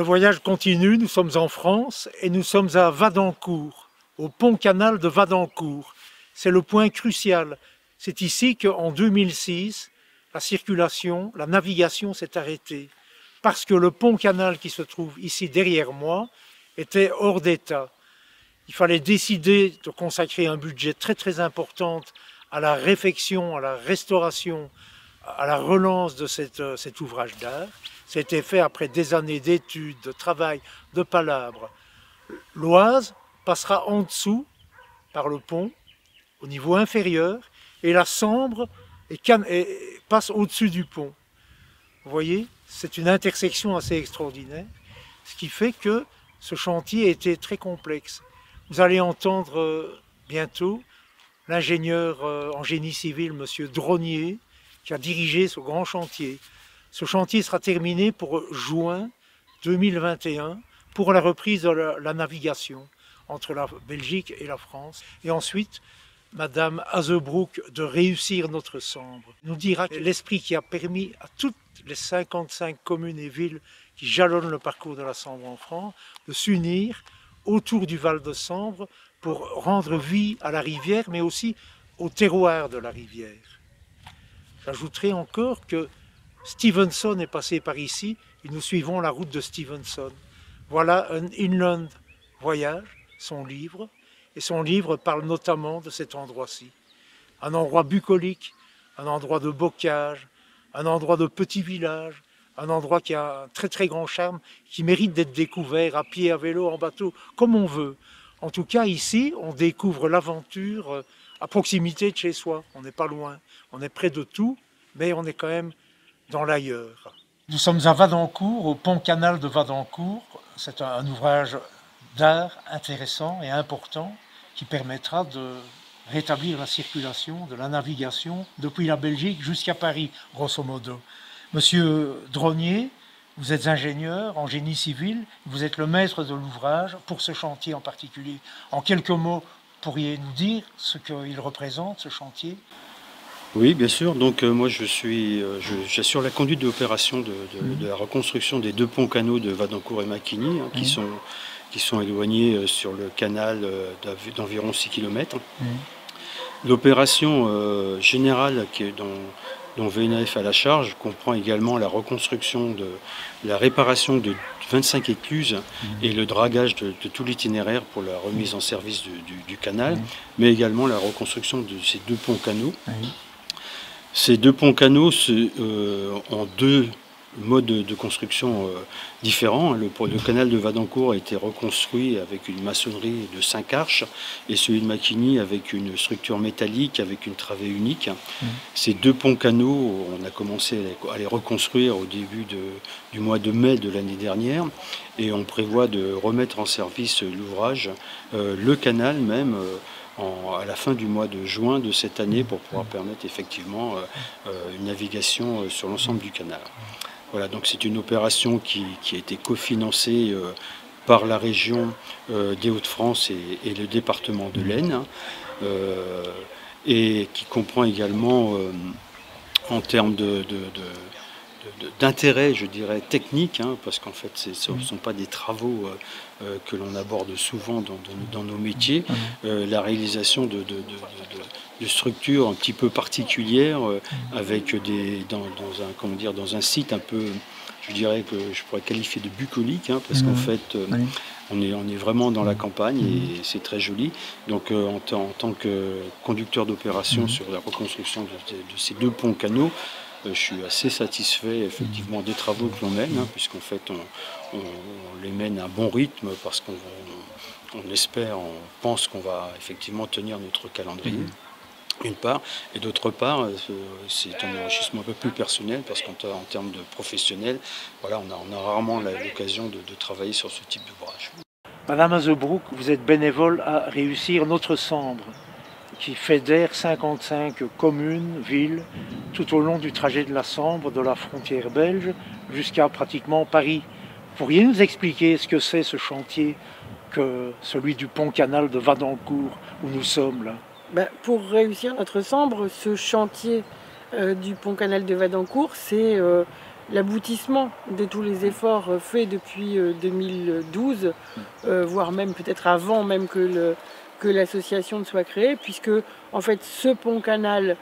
Le voyage continue, nous sommes en France et nous sommes à Wadencourt, au pont-canal de Wadencourt. C'est le point crucial. C'est ici qu'en 2006, la circulation, la navigation s'est arrêtée. Parce que le pont-canal qui se trouve ici derrière moi était hors d'état. Il fallait décider de consacrer un budget très important à la réfection, à la restauration, à la relance de cet ouvrage d'art. C'était fait après des années d'études, de travail, de palabres. L'Oise passera en dessous, par le pont, au niveau inférieur, et la Sambre passe au-dessus du pont. Vous voyez, c'est une intersection assez extraordinaire, ce qui fait que ce chantier a été très complexe. Vous allez entendre bientôt l'ingénieur en génie civil, M. Dronnier, qui a dirigé ce grand chantier. Ce chantier sera terminé pour juin 2021 pour la reprise de la navigation entre la Belgique et la France. Et ensuite, Madame Hazebrouck de réussir notre Sambre nous dira que l'esprit qui a permis à toutes les 55 communes et villes qui jalonnent le parcours de la Sambre en France de s'unir autour du Val de Sambre pour rendre vie à la rivière, mais aussi au terroir de la rivière. J'ajouterai encore que Stevenson est passé par ici et nous suivons la route de Stevenson. Voilà un Inland Voyage, son livre, et son livre parle notamment de cet endroit-ci. Un endroit bucolique, un endroit de bocage, un endroit de petit village, un endroit qui a un très grand charme, qui mérite d'être découvert à pied, à vélo, en bateau, comme on veut. En tout cas, ici, on découvre l'aventure à proximité de chez soi. On n'est pas loin, on est près de tout, mais on est quand même dans l'ailleurs. Nous sommes à Wadencourt, au pont-canal de Wadencourt. C'est un ouvrage d'art intéressant et important qui permettra de rétablir la circulation, de la navigation depuis la Belgique jusqu'à Paris, grosso modo. Monsieur Dronnier, vous êtes ingénieur en génie civil, vous êtes le maître de l'ouvrage pour ce chantier en particulier. En quelques mots, pourriez-vous nous dire ce qu'il représente, ce chantier ? Oui, bien sûr. Donc moi, j'assure la conduite de l'opération de la reconstruction des deux ponts-canaux de Wadencourt et Makini, qui sont éloignés sur le canal d'environ 6 km. L'opération générale dont VNF a la charge comprend également la reconstruction la réparation de 25 écluses et le dragage de tout l'itinéraire pour la remise en service du canal, mais également la reconstruction de ces deux ponts-canaux. Ces deux ponts-canaux ont deux modes de construction différents. Le canal de Wadencourt a été reconstruit avec une maçonnerie de 5 arches et celui de Makini avec une structure métallique avec une travée unique. Ces deux ponts-canaux, on a commencé à les reconstruire au début du mois de mai de l'année dernière et on prévoit de remettre en service l'ouvrage, le canal même, à la fin du mois de juin de cette année pour pouvoir permettre effectivement une navigation sur l'ensemble du canal. Voilà, donc c'est une opération qui a été cofinancée par la région des Hauts-de-France et le département de l'Aisne et qui comprend également en termes d'intérêt, je dirais, technique, parce qu'en fait, ce ne sont pas des travaux que l'on aborde souvent dans nos métiers. La réalisation de structures un petit peu particulières, avec dans un site un peu, je dirais que je pourrais qualifier de bucolique, parce qu'en fait, on est vraiment dans la campagne et c'est très joli. Donc, en tant que conducteur d'opération sur la reconstruction de ces deux ponts-canaux, je suis assez satisfait effectivement des travaux que l'on mène, puisqu'en fait on les mène à un bon rythme parce qu'on espère, on pense qu'on va effectivement tenir notre calendrier, d'une part, et d'autre part c'est un enrichissement un peu plus personnel parce qu'en termes de professionnel, voilà, on a rarement l'occasion de travailler sur ce type d'ouvrage. Madame Hazebrouck, vous êtes bénévole à réussir notre Sambre, qui fédère 55 communes, villes, tout au long du trajet de la Sambre, de la frontière belge, jusqu'à pratiquement Paris. Pourriez nous expliquer ce que c'est ce chantier, celui du pont-canal de Wadencourt, où nous sommes là ? Pour réussir notre Sambre, ce chantier du pont-canal de Wadencourt, c'est l'aboutissement de tous les efforts faits depuis 2012, voire même peut-être avant même que l'association ne soit créée, puisque en fait ce pont-canal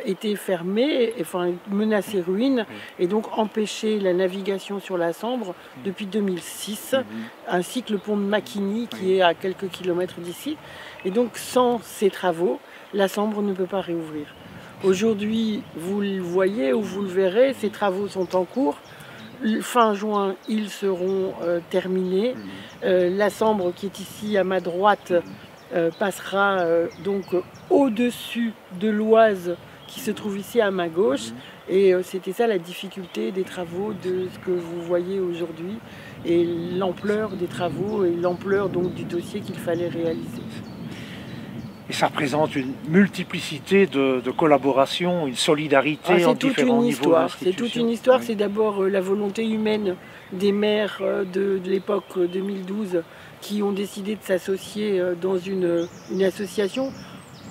était fermé, enfin menacé ruine, et donc empêchait la navigation sur la Sambre depuis 2006, ainsi que le pont de Maquigny qui est à quelques kilomètres d'ici. Et donc sans ces travaux, la Sambre ne peut pas réouvrir. Aujourd'hui, vous le voyez ou vous le verrez, ces travaux sont en cours. Fin juin, ils seront terminés. La Sambre qui est ici à ma droite passera donc au-dessus de l'Oise qui se trouve ici à ma gauche. Et c'était ça la difficulté des travaux, de ce que vous voyez aujourd'hui, et l'ampleur des travaux et l'ampleur donc du dossier qu'il fallait réaliser. Et ça représente une multiplicité de collaborations, une solidarité en différents niveaux d'institutions. C'est toute une histoire. Oui. C'est d'abord la volonté humaine des maires de l'époque 2012 qui ont décidé de s'associer dans une association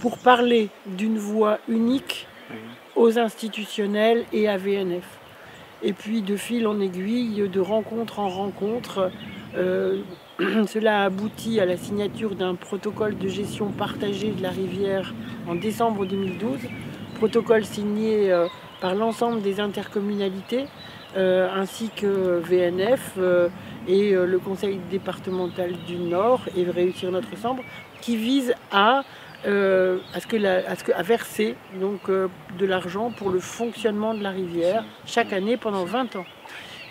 pour parler d'une voix unique aux institutionnels et à VNF. Et puis de fil en aiguille, de rencontre en rencontre, cela a abouti à la signature d'un protocole de gestion partagée de la rivière en décembre 2012, protocole signé par l'ensemble des intercommunalités ainsi que VNF et le conseil départemental du Nord et Réussir notre Sambre, qui vise à verser donc, de l'argent pour le fonctionnement de la rivière chaque année pendant 20 ans.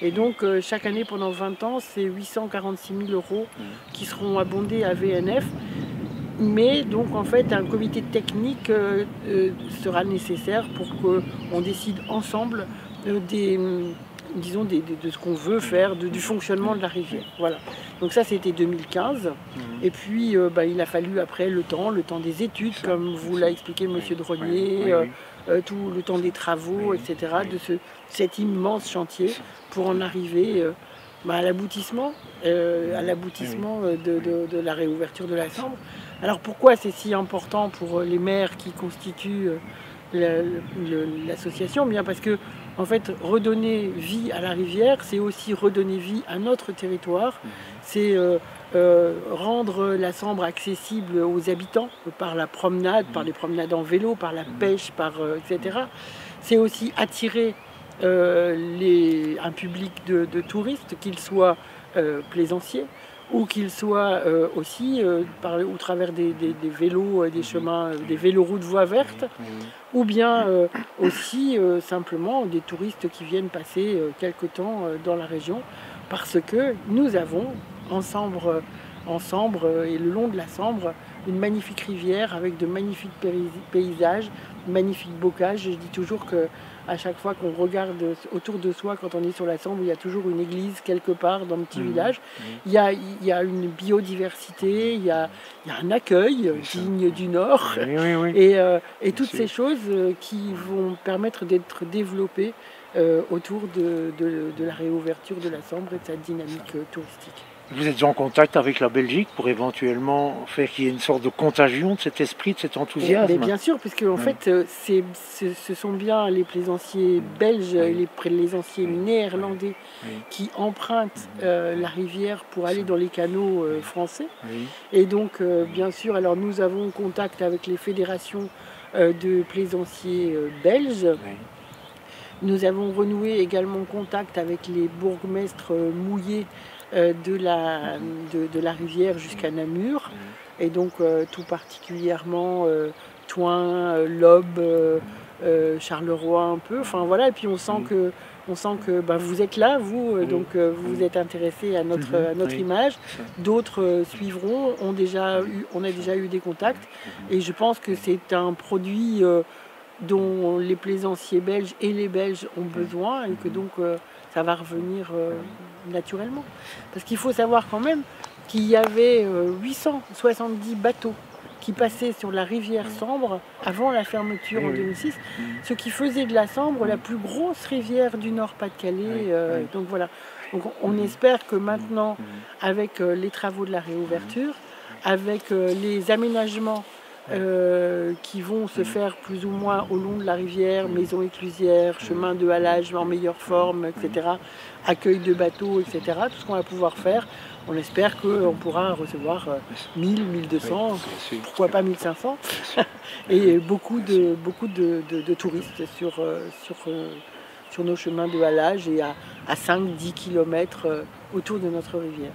Et donc, chaque année, pendant 20 ans, c'est 846 000 € qui seront abondés à VNF. Mais donc, en fait, un comité technique sera nécessaire pour qu'on décide ensemble de ce qu'on veut faire, du fonctionnement de la rivière. Voilà. Donc ça, c'était 2015. Et puis, il a fallu après le temps des études, comme vous l'a expliqué M. Dronier, tout le temps des travaux, etc., de cet immense chantier pour en arriver à l'aboutissement de la réouverture de la Sambre. Alors pourquoi c'est si important pour les maires qui constituent l'association? Bien parce que en fait, redonner vie à la rivière, c'est aussi redonner vie à notre territoire. C'est rendre la Sambre accessible aux habitants par la promenade, par les promenades en vélo, par la pêche, etc. C'est aussi attirer un public de touristes, qu'ils soient plaisanciers ou qu'ils soient aussi au travers des vélos, des chemins, des véloroutes voies vertes, ou bien aussi simplement des touristes qui viennent passer quelque temps dans la région, parce que nous avons en Sambre et le long de la Sambre une magnifique rivière avec de magnifiques paysages, magnifiques bocages. Je dis toujours que à chaque fois qu'on regarde autour de soi, quand on est sur la Sambre, il y a toujours une église quelque part dans le petit village. Il y a une biodiversité, il y a un accueil digne du Nord, et toutes ces choses qui vont permettre d'être développées autour de la réouverture de la Sambre et de sa dynamique touristique. Vous êtes en contact avec la Belgique pour éventuellement faire qu'il y ait une sorte de contagion de cet esprit, de cet enthousiasme? Mais bien sûr, puisque en fait, ce sont bien les plaisanciers belges et les plaisanciers néerlandais qui empruntent la rivière pour aller dans les canaux français. Et donc, bien sûr, alors nous avons contact avec les fédérations de plaisanciers belges. Nous avons renoué également contact avec les bourgmestres mouillés de la rivière jusqu'à Namur, et donc tout particulièrement Thoin, Lobe, Charleroi un peu, enfin voilà, et puis on sent que vous êtes là, vous, donc vous êtes intéressés à notre image. D'autres suivront, on a déjà eu des contacts, et je pense que c'est un produit dont les plaisanciers belges et les Belges ont besoin, et que donc ça va revenir naturellement. Parce qu'il faut savoir quand même qu'il y avait 870 bateaux qui passaient sur la rivière Sambre avant la fermeture en 2006, ce qui faisait de la Sambre la plus grosse rivière du Nord-Pas-de-Calais. Donc voilà. Donc on espère que maintenant, avec les travaux de la réouverture, avec les aménagements qui vont se faire plus ou moins au long de la rivière, maisons éclusières, chemin de halage en meilleure forme, etc., accueil de bateaux, etc., tout ce qu'on va pouvoir faire. On espère qu'on pourra recevoir 1000, 1200, pourquoi pas 1500, et beaucoup de touristes sur nos chemins de halage et à 5-10 km autour de notre rivière.